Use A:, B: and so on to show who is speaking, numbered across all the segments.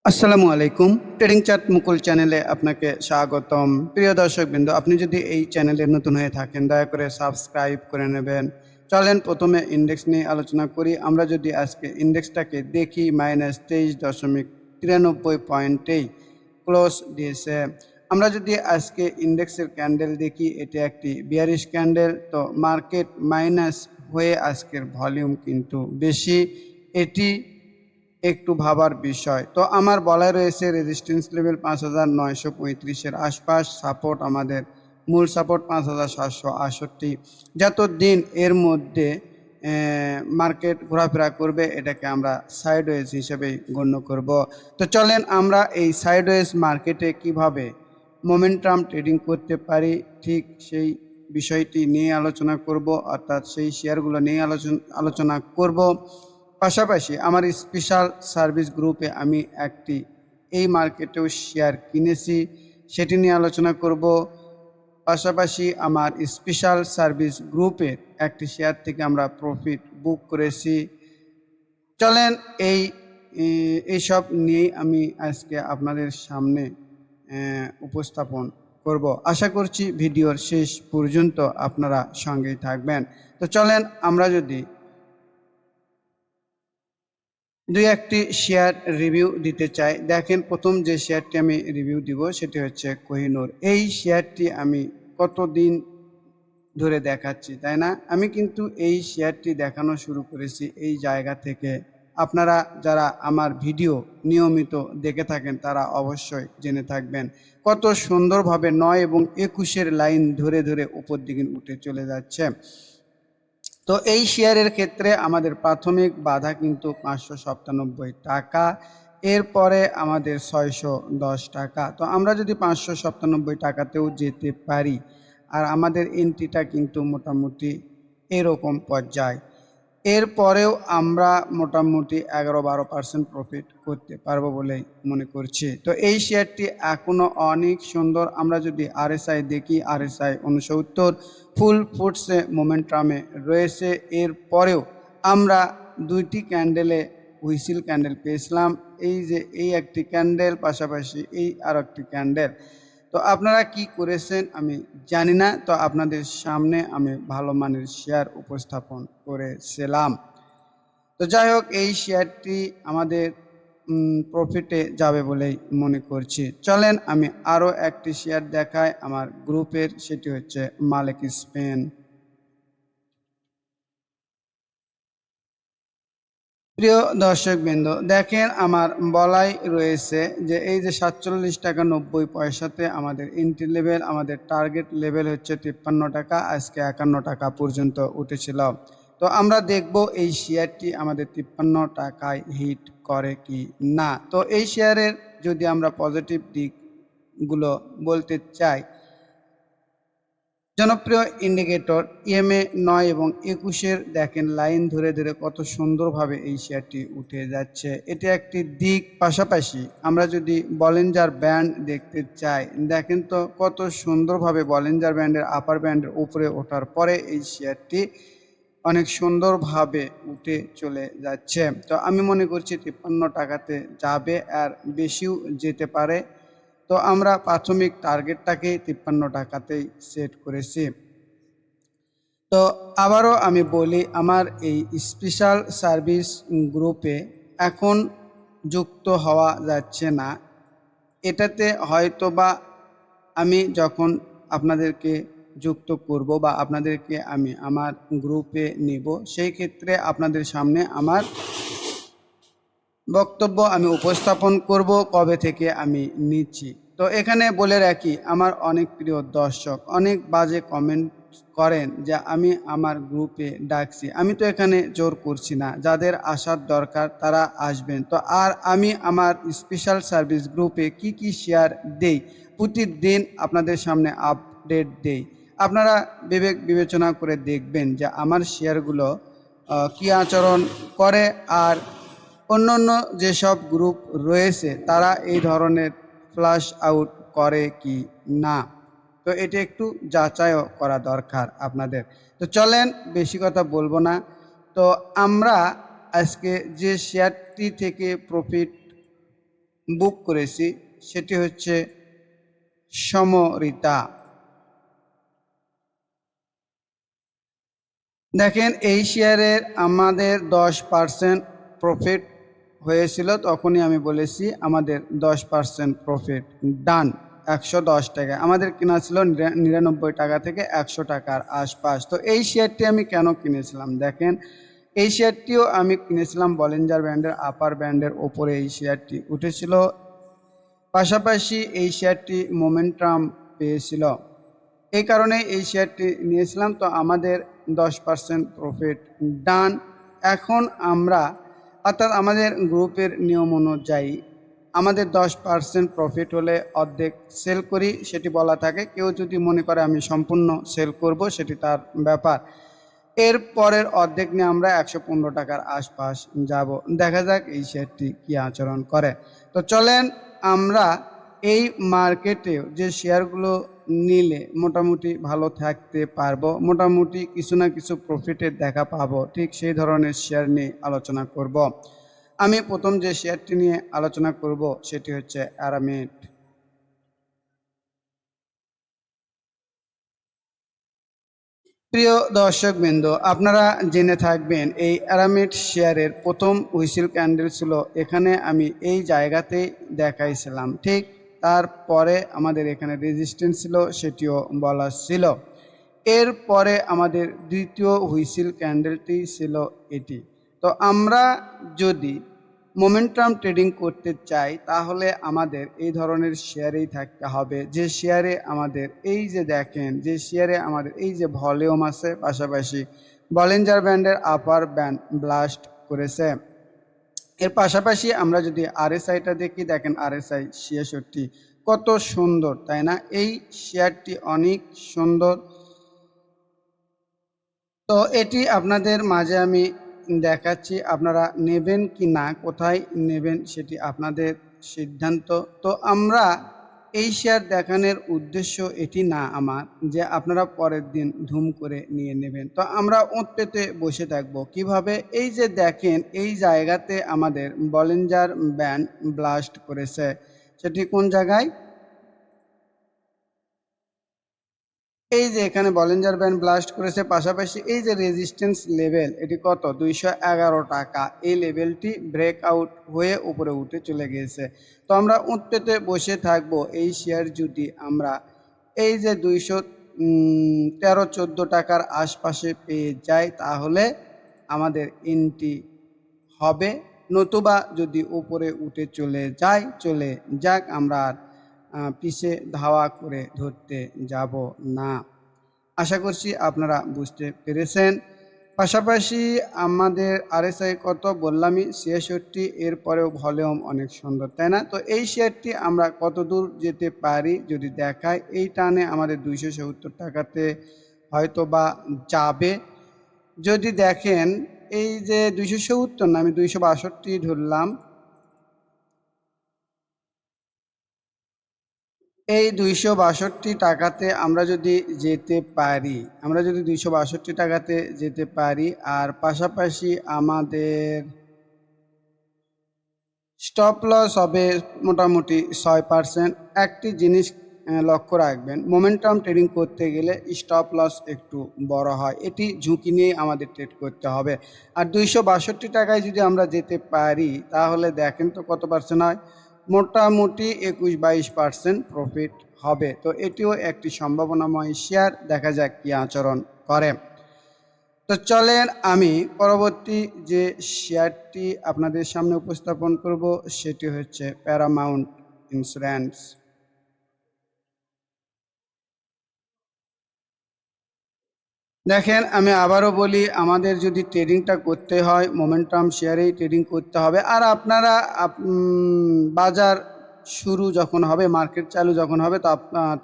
A: আসসালামু আলাইকুম। Trading chart মুকুল চ্যানেলে আপনাকে স্বাগতম। প্রিয় দর্শকবৃন্দ, আপনি যদি এই চ্যানেলে নতুন হয়ে থাকেন দয়া করে সাবস্ক্রাইব করে নেবেন। চলেন প্রথমে ইন্ডেক্স নিয়ে আলোচনা করি। আমরা যদি আজকে ইন্ডেক্সটাকে দেখি -23.93 পয়েন্টেই ক্লোজ দিয়েছে। আমরা যদি আজকে ইন্ডেক্সের ক্যান্ডেল দেখি, এটি একটি বিয়ারিশ ক্যান্ডেল। তো মার্কেট মাইনাস হয়ে আজকের ভলিউম কিন্তু বেশি, এটি একটু ভাবার বিষয়। তো আমার বলাই রয়েছে রেজিস্ট্যান্স লেভেল 5935-এর আশপাশ, সাপোর্ট আমাদের মূল সাপোর্ট 5768। যতদিন এর মধ্যে মার্কেট ঘোরাফেরা করবে এটাকে আমরা সাইডওয়েজ হিসেবেই গণ্য করব। তো চলেন আমরা এই সাইডওয়েজ মার্কেটে কিভাবে মোমেন্টাম ট্রেডিং করতে পারি ঠিক সেই বিষয়টি নিয়ে আলোচনা করব, অর্থাৎ সেই শেয়ারগুলো নিয়ে আলোচনা করব। পাশাপাশি আমার স্পেশাল সার্ভিস গ্রুপে আমি একটি এই মার্কেটেও শেয়ার কিনেছি, সেটি নিয়ে আলোচনা করব। পাশাপাশি আমার স্পেশাল সার্ভিস গ্রুপের একটি শেয়ার থেকে আমরা প্রফিট বুক করেছি। চলেন এইসব নিয়েই আমি আজকে আপনাদের সামনে উপস্থাপন করব। আশা করছি ভিডিওর শেষ পর্যন্ত আপনারা সঙ্গেই থাকবেন। তো চলেন আমরা যদি দুই একটি শেয়ার রিভিউ দিতে চাই। দেখেন, প্রথম যে শেয়ারটি আমি রিভিউ দিব সেটি হচ্ছে কোহিনূর। এই শেয়ারটি আমি কতদিন ধরে দেখাচ্ছি, তাই না? আমি কিন্তু এই শেয়ারটি দেখানো শুরু করেছি এই জায়গা থেকে। আপনারা যারা আমার ভিডিও নিয়মিত দেখে থাকেন তারা অবশ্যই জেনে থাকবেন কত সুন্দরভাবে 9 এবং 21-এর লাইন ধরে ধরে উপর দিকে উঠে চলে যাচ্ছে। তো এই শেয়ারের ক্ষেত্রে আমাদের প্রাথমিক বাধা কিন্তু 597 টাকা, এরপরে আমাদের 610 টাকা। তো আমরা যদি 597 টাকাতেও যেতে পারি, আর আমাদের এন্ট্রিটা কিন্তু মোটামুটি এরকম পর্যায়, এরপরেও আমরা মোটামুটি 11-12% প্রফিট করতে পারবো বলেই মনে করছি। তো এই শেয়ারটি এখনও অনেক সুন্দর। আমরা যদি আরএসআই দেখি, আরএসআই 69 ফুল ফুটসে মোমেন্টামে রয়েছে। এরপরেও আমরা দুইটি ক্যান্ডেলে হুইসিল ক্যান্ডেল পেয়েছিলাম, এই যে এই একটি ক্যান্ডেল, পাশাপাশি এই আর একটি ক্যান্ডেল। তো আপনারা কি করেছেন আমি জানি না। তো আপনাদের সামনে আমি ভালো মানের শেয়ার উপস্থাপন করেছিলাম। তো যাই হোক, এই শেয়ারটি আমাদের প্রফিটে যাবে বলেই মনে করছি। চলেন আমি আরও একটি শেয়ার দেখাই আমার গ্রুপের, সেটি হচ্ছে মালিক স্পেন। প্রিয় দর্শকবৃন্দ, দেখেন আমার বলাই রয়েছে যে এই যে 47.90 টাকা আমাদের এন্ট্রি লেভেল, আমাদের টার্গেট লেভেল হচ্ছে 53 টাকা, আজকে 51 টাকা পর্যন্ত উঠেছিল। তো আমরা দেখব এই শেয়ারটি আমাদের 53 টাকায় হিট করে কি না। তো এই শেয়ারের যদি আমরা পজিটিভ দিকগুলো বলতে চাই, জনপ্রিয় ইন্ডিকেটর ইএমএ 9 এবং 21-এর দেখেন লাইন ধরে ধরে কত সুন্দরভাবে এই শেয়ারটি উঠে যাচ্ছে, এটি একটি দিক। পাশাপাশি আমরা যদি বলিঞ্জার ব্যান্ড দেখতে চাই, দেখেন তো কত সুন্দরভাবে বলিঞ্জার ব্যান্ডের আপার ব্যান্ডের উপরে ওঠার পরে এই শেয়ারটি অনেক সুন্দরভাবে উঠে চলে যাচ্ছে। তো আমি মনে করছি 53 টাকাতে যাবে, আর বেশিও যেতে পারে। তো আমরা প্রাথমিক টার্গেটটাকে 53 টাকাতেই সেট করেছি। তো আবারও আমি বলি, আমার এই স্পেশাল সার্ভিস গ্রুপে এখন যুক্ত হওয়া যাচ্ছে না। এটাতে হয়তোবা আমি যখন আপনাদেরকে যুক্ত করব বা আপনাদেরকে আমি আমার গ্রুপে নিব, সেই ক্ষেত্রে আপনাদের সামনে আমার বক্তব্য আমি উপস্থাপন করব কবে থেকে আমি নিচ্ছি। তো এখানে বলে রাখি, আমার অনেক প্রিয় দর্শক অনেক বাজে কমেন্ট করেন যে আমি আমার গ্রুপে ডাকছি। আমি তো এখানে জোর করছি না, যাদের আসার দরকার তারা আসবেন। তো আর আমি আমার স্পেশাল সার্ভিস গ্রুপে কি কি শেয়ার দেই, প্রতিদিন আপনাদের সামনে আপডেট দেই। আপনারা বিবেক বিবেচনা করে দেখবেন যে আমার শেয়ারগুলো কী আচরণ করে, আর অন্য অন্য যেসব গ্রুপ রয়েছে তারা এই ধরনের ফ্লাশ আউট করে কি না। তো এটি একটু যাচাইও করা দরকার আপনাদের। তো চলেন বেশি কথা বলবো না। তো আমরা আজকে যে শেয়ারটি থেকে প্রফিট বুক করেছি সেটি হচ্ছে সমরিতা। দেখেন এই শেয়ারের আমাদের 10% প্রফিট হয়েছিল, তখনই আমি বলেছি আমাদের 10% প্রফিট ডান। 110 টাকা আমাদের কেনা ছিল, 99 টাকা থেকে 100 টাকার আশপাশ। তো এই শেয়ারটি আমি কেন কিনেছিলাম দেখেন, এই শেয়ারটিও আমি কিনেছিলাম বলিঞ্জার ব্যান্ডের আপার ব্যান্ডের ওপরে এই শেয়ারটি উঠেছিল, পাশাপাশি এই শেয়ারটি মোমেন্টাম পেয়েছিল, এই কারণে এই শেয়ারটি নিয়েছিলাম। তো আমাদের 10% প্রফিট ডান। এখন আমরা অর্থাৎ আমাদের গ্রুপের নিয়ম অনুযায়ী আমাদের 10% প্রফিট হলে অর্ধেক সেল করি, সেটি বলা থাকে। কেউ যদি মনে করে আমি সম্পূর্ণ সেল করব, সেটি তার ব্যাপার। এর পরের অর্ধেক নিয়ে আমরা 115 টাকার আশপাশ যাব। দেখা যাক এই শেয়ারটি কী আচরণ করে। তো চলেন আমরা এই মার্কেটে যে শেয়ারগুলো নিলে মোটামুটি ভালো থাকতে পারবো, মোটামুটি কিছু না কিছু প্রফিটের দেখা পাবো, ঠিক সেই ধরনের শেয়ার নিয়ে আলোচনা করব। আমি প্রথম যে শেয়ারটি নিয়ে আলোচনা করব সেটি হচ্ছে অ্যারামিড। প্রিয় দর্শকবৃন্দ, আপনারা জেনে থাকবেন এই অ্যারামিড শেয়ারের প্রথম হুইসেল ক্যান্ডেল ছিল এখানে, আমি এই জায়গাতে দেখাইছিলাম। ঠিক তারপরে আমাদের এখানে রেজিস্ট্যান্স ছিল, সেটিও বলা ছিল। এরপরে আমাদের দ্বিতীয় হুইসেল ক্যান্ডেলটি ছিল এটি। তো আমরা যদি মোমেন্টাম ট্রেডিং করতে চাই তাহলে আমাদের এই ধরনের শেয়ারেই থাকতে হবে, যে শেয়ারে আমাদের এই যে দেখেন, যে শেয়ারে আমাদের এই যে ভলিউম আছে, পাশাপাশি বলিঞ্জার ব্যান্ডের আপার ব্যান্ড ব্লাস্ট করেছে। এর পাশাপাশি আমরা যদি আরএসআইটা দেখি, দেখেন আরএসআই 66 কত সুন্দর, তাই না? এই শেয়ারটি অনেক সুন্দর। তো এটি আপনাদের মাঝে আমি দেখাচ্ছি, আপনারা নেবেন কি না, কোথায় নেবেন সেটি আপনাদের সিদ্ধান্ত। তো আমরা এই শেয়ার দেখানোর উদ্দেশ্য এটি না আমার যে আপনারা পরের দিন ধুম করে নিয়ে নেবেন। তো আমরা ওঁত পেতে বসে থাকবো কিভাবে? এই যে দেখেন এই জায়গাতে আমাদের বলিঞ্জার ব্যান্ড ব্লাস্ট করেছে, সেটি কোন জায়গায়? এই যে এখানে বলিঞ্জার ব্যান্ড ব্লাস্ট করেছে, পাশাপাশি এই যে রেজিস্ট্যান্স লেভেল এটি কত 211 টাকা, এই লেভেলটি ব্রেক আউট হয়ে উপরে উঠে চলে গিয়েছে। তো আমরা উঁত পেতে বসে থাকবো এই শেয়ার যদি আমরা এই যে 213-14 টাকার আশপাশে পেয়ে যাই তাহলে আমাদের এন্ট্রি হবে, নতুবা যদি উপরে উঠে চলে যায় চলে যাক, আমরা আর পিছে ধাওয়া করে ধরতে যাব না। আশা করছি আপনারা বুঝতে পেরেছেন। পাশাপাশি আমাদের আরএসআই কত বললামই 66, এরপরেও ভলিউম অনেক সুন্দর, তাই না? তো এই শেয়ারটি আমরা কত দূর যেতে পারি যদি দেখাই, এই টানে আমাদের 270 টাকাতে হয়তো বা যাবে। যদি দেখেন এই যে 270 না, আমি 262 ধরলাম, এই 262 টাকাতে আমরা যদি যেতে পারি, আমরা যদি 262 টাকাতে যেতে পারি, আর পাশাপাশি আমাদের স্টপ লস হবে মোটামুটি 6%। একটি জিনিস লক্ষ্য রাখবেন, মোমেন্টাম ট্রেডিং করতে গেলে স্টপ লস একটু বড় হয়, এটি ঝুঁকি নিয়ে আমাদের ট্রেড করতে হবে। আর 262 টাকায় যদি আমরা যেতে পারি তাহলে দেখেন তো কত পার্সেন্ট হয়, মোটামুটি 21-22% প্রফিট হবে। তো এটিও একটি সম্ভাবনাময় শেয়ার, দেখা যাক কী আচরণ করে। তো চলেন আমি পরবর্তী যে শেয়ারটি আপনাদের সামনে উপস্থাপন করব সেটি হচ্ছে প্যারামাউন্ট ইন্স্যুরেন্স। দেখেন আমি আবারও বলি, আমাদের যদি ট্রেডিংটা করতে হয় মোমেন্টাম শেয়ারেই ট্রেডিং করতে হবে। আর আপনারা বাজার শুরু যখন হবে, মার্কেট চালু যখন হবে,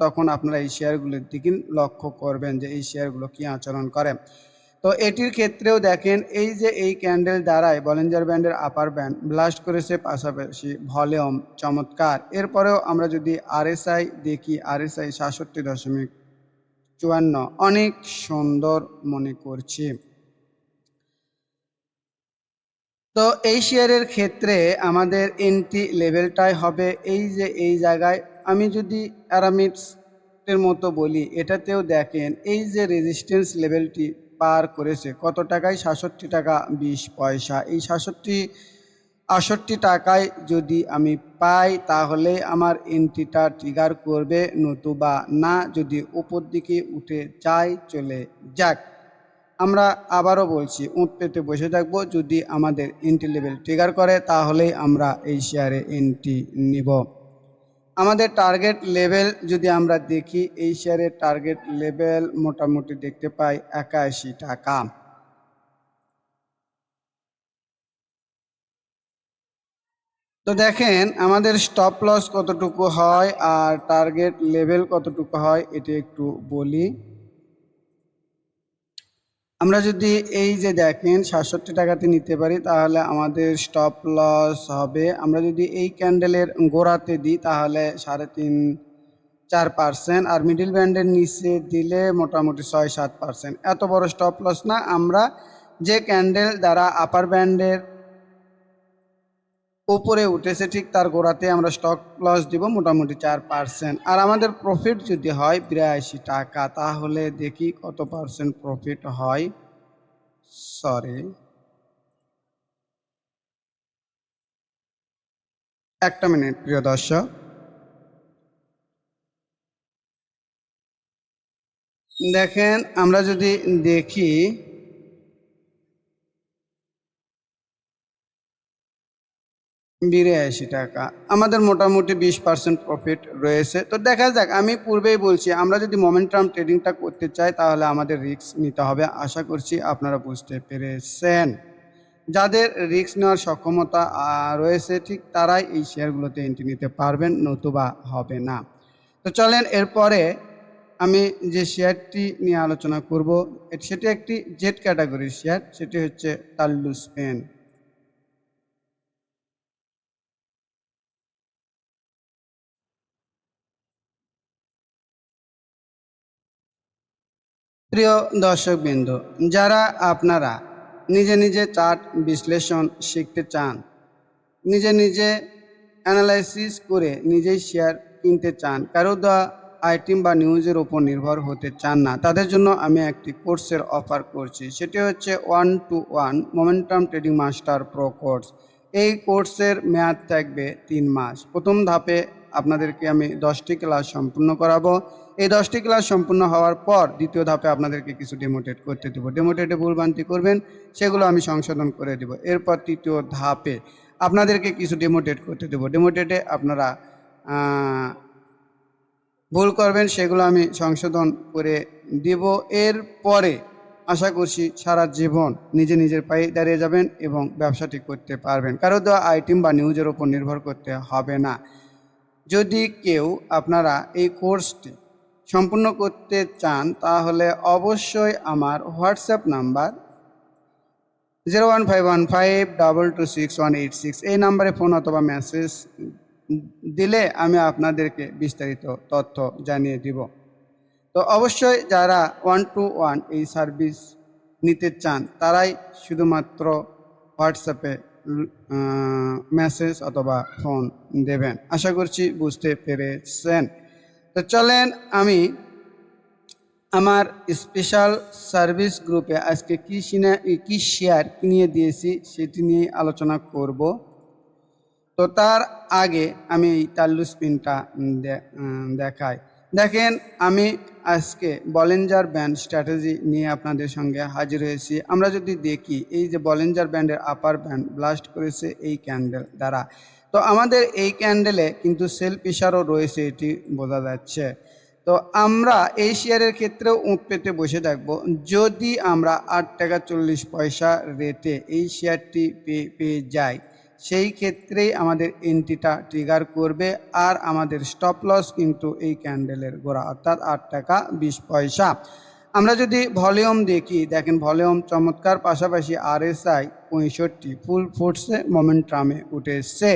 A: তখন আপনারা এই শেয়ারগুলোর দিকে লক্ষ্য করবেন যে এই শেয়ারগুলো কী আচরণ করে। তো এটির ক্ষেত্রেও দেখেন এই যে এই ক্যান্ডেল দ্বারাই বলিঞ্জার ব্যান্ডের আপার ব্যান্ড ব্লাস্ট করেছে, পাশাপাশি ভলিউম চমৎকার। এরপরেও আমরা যদি আরএসআই দেখি, আরএসআই 67.54 অনেক সুন্দর মনে করছি। তো এই শেয়ারের ক্ষেত্রে আমাদের এন্ট্রি লেভেলটাই হবে এই যে এই জায়গায়। আমি যদি অ্যারামিডসের মতো বলি, এটাতেও দেখেন এই যে রেজিস্ট্যান্স লেভেলটি পার করেছে কত টাকায়, 67 টাকা 20 পয়সা। এই 68 টাকায় যদি আমি পাই তাহলে আমার এন্ট্রিটা ট্রিগার করবে, নতুবা না যদি উপর দিকে উঠে যায় চলে যাক। আমরা আবারও বলছি, উঁট পেতে বসে থাকবো, যদি আমাদের এন্ট্রি লেভেল ট্রিগার করে তাহলেই আমরা এই শেয়ারে এন্ট্রি নিব। আমাদের টার্গেট লেভেল যদি আমরা দেখি, এই শেয়ারের টার্গেট লেভেল মোটামুটি দেখতে পাই 81 টাকা। তো দেখেন আমাদের স্টপ লস কতটুকু হয় আর টার্গেট লেভেল কতটুকু হয় এটি একটু বলি। আমরা যদি এই যে দেখেন 67 টাকাতে নিতে পারি তাহলে আমাদের স্টপ লস হবে, আমরা যদি এই ক্যান্ডেলের গোড়াতে দিই তাহলে 3.5-4%, আর মিডিল ব্যান্ডের নিচে দিলে মোটামুটি 6-7%। এত বড় স্টপ লস না, আমরা যে ক্যান্ডেল দ্বারা আপার ব্যান্ডের উপরে উঠেছে ঠিক তার গোড়াতে আমরা স্টক লস দিব মোটামুটি 4%। আর আমাদের প্রফিট যদি হয় 82 টাকা, তাহলে দেখি কত পার্সেন্ট প্রফিট হয়। সরি, একটা মিনিট প্রিয় দর্শক। দেখেন আমরা যদি দেখি 82 টাকা, আমাদের মোটামুটি 20% প্রফিট রয়েছে। তো দেখা যাক, আমি পূর্বেই বলছি আমরা যদি মোমেন্টাম ট্রেডিংটা করতে চাই তাহলে আমাদের রিস্ক নিতে হবে। আশা করছি আপনারা বুঝতে পেরেছেন। যাদের রিস্ক নেওয়ার সক্ষমতা রয়েছে ঠিক তারাই এই শেয়ারগুলোতে এন্ট্রি নিতে পারবেন, নতুবা হবে না। তো চলেন এরপরে আমি যে শেয়ারটি নিয়ে আলোচনা করব সেটি একটি জেড ক্যাটাগরির শেয়ার, সেটি হচ্ছে তাল্লুস পেন। প্রিয় দর্শকবৃন্দ, যারা আপনারা নিজে নিজে চার্ট বিশ্লেষণ শিখতে চান, নিজে নিজে অ্যানালাইসিস করে নিজেই শেয়ার কিনতে চান, কারো দেওয়া আইটেম বা নিউজের ওপর নির্ভর হতে চান না, তাদের জন্য আমি একটি কোর্সের অফার করছি। সেটি হচ্ছে 1-to-1 momentum trading master pro course. এই কোর্সের মেয়াদ থাকবে 3 মাস। প্রথম ধাপে আপনাদেরকে আমি 10টি ক্লাস সম্পূর্ণ করাবো। এই 10টি ক্লাস সম্পূর্ণ হওয়ার পর দ্বিতীয় ধাপে আপনাদেরকে কিছু ডেমোটেট করতে দেবো। ডেমোটেটে ভুলভ্রান্তি করবেন, সেগুলো আমি সংশোধন করে দেবো। এরপর তৃতীয় ধাপে আপনাদেরকে কিছু ডেমোটেট করতে দেবো। ডেমোটেটে আপনারা ভুল করবেন, সেগুলো আমি সংশোধন করে দিব। এর পরে আশা করছি সারা জীবন নিজে নিজের পায়ে দাঁড়িয়ে যাবেন এবং ব্যবসাটি করতে পারবেন, কারো দেওয়া আইটেম বা নিউজের ওপর নির্ভর করতে হবে না। যদি কেউ আপনারা এই কোর্সটি সম্পূর্ণ করতে চান তাহলে অবশ্যই আমার হোয়াটসঅ্যাপ নাম্বার 01515226186 এই নাম্বারে ফোন অথবা মেসেজ দিলে আমি আপনাদেরকে বিস্তারিত তথ্য জানিয়ে দিব। তো অবশ্যই যারা 1-to-1 এই সার্ভিস নিতে চান তারাই শুধুমাত্র হোয়াটসঅ্যাপে মেসেজ অথবা ফোন দেবেন। আশা করছি বুঝতে পেরেছেন। তো চলেন আমি আমার স্পেশাল সার্ভিস গ্রুপে আজকে কি শেয়ার নিয়ে দিয়েছি সেটি নিয়ে আলোচনা করব। তো তার আগে আমি এই তাল্লু স্পিনটা দেখাই। দেখেন আমি আজকে বলিঞ্জার ব্যান্ড স্ট্র্যাটেজি নিয়ে আপনাদের সঙ্গে হাজির হয়েছি। আমরা যদি দেখি এই যে বলিঞ্জার ব্যান্ডের আপার ব্যান্ড ব্লাস্ট করেছে এই ক্যান্ডেল দ্বারা। তো আমাদের এই ক্যান্ডেলে কিন্তু সেল প্রেশারও রয়েছে, এটি বোঝা যাচ্ছে। তো আমরা এই শেয়ারের ক্ষেত্রেও উঁট পেতে বসে থাকবো, যদি আমরা 8 টাকা 40 পয়সা রেটে এই শেয়ারটি পেয়ে যাই সেই ক্ষেত্রেই আমাদের এন্ট্রিটা ট্রিগার করবে। আর আমাদের স্টপ লস কিন্তু এই ক্যান্ডেলের গোড়া, অর্থাৎ 8 টাকা 20 পয়সা। আমরা যদি ভলিউম দেখি, দেখেন ভলিউম চমৎকার, পাশাপাশি RSI 65 ফুল ফোর্সে মোমেন্টামে উঠে এসছে।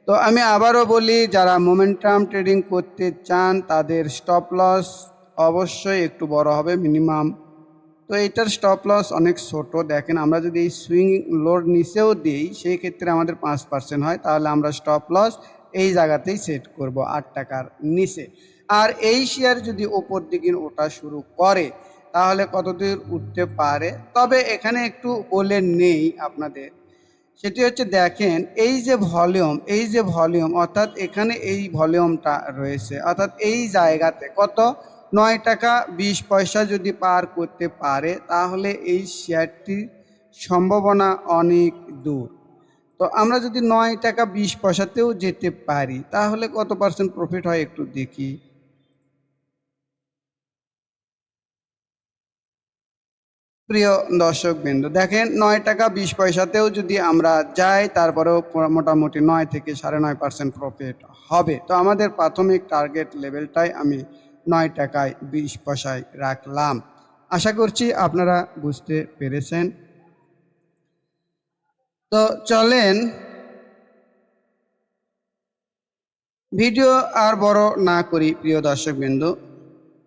A: তো আমি আবারও বলি, যারা মোমেন্টাম ট্রেডিং করতে চান তাদের স্টপ লস অবশ্যই একটু বড় হবে, মিনিমাম তো এটার স্টপ লস অনেক ছোট। দেখেন আমরা যদি এই সুইং লোড নিচেও দিই সেই ক্ষেত্রে আমাদের 5% হয়, তাহলে আমরা স্টপ লস এই জায়গাতেই সেট করব 8 টাকার নিচে। আর এই শেয়ার যদি ওপর দিকে ওঠা শুরু করে তাহলে কতদূর উঠতে পারে, তবে এখানে একটু বলে নেই আপনাদের, সেটি হচ্ছে দেখেন এই যে ভলিউম অর্থাৎ এখানে এই ভলিউমটা রয়েছে, অর্থাৎ এই জায়গাতে কত 9 টাকা 20 পয়সা যদি পার করতে পারে তাহলে এই শেয়ারটির সম্ভাবনা অনেক দূর। তো আমরা যদি 9 টাকা 20 পয়সাতেও যেতে পারি তাহলে কত পার্সেন্ট প্রফিট হয় একটু দেখি। প্রিয় দর্শকবৃন্দ, দেখেন 9 টাকা 20 পয়সাতেও যদি আমরা যাই তারপরেও মোটামুটি 9 থেকে 9.5% প্রফিট হবে। তো আমাদের প্রাথমিক টার্গেট লেভেলটাই আমি 9 টাকায় 20 পয়সায় রাখলাম। আশা করছি আপনারা বুঝতে পেরেছেন। তো চলেন ভিডিও আর বড় না করি প্রিয় দর্শকবৃন্দ।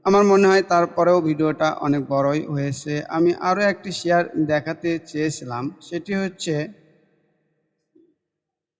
A: আমার মনে হয় তারপরেও ভিডিওটা অনেক বড়ই হয়েছে। আমি আরও একটি শেয়ার দেখাতে চেয়েছিলাম, সেটি হচ্ছে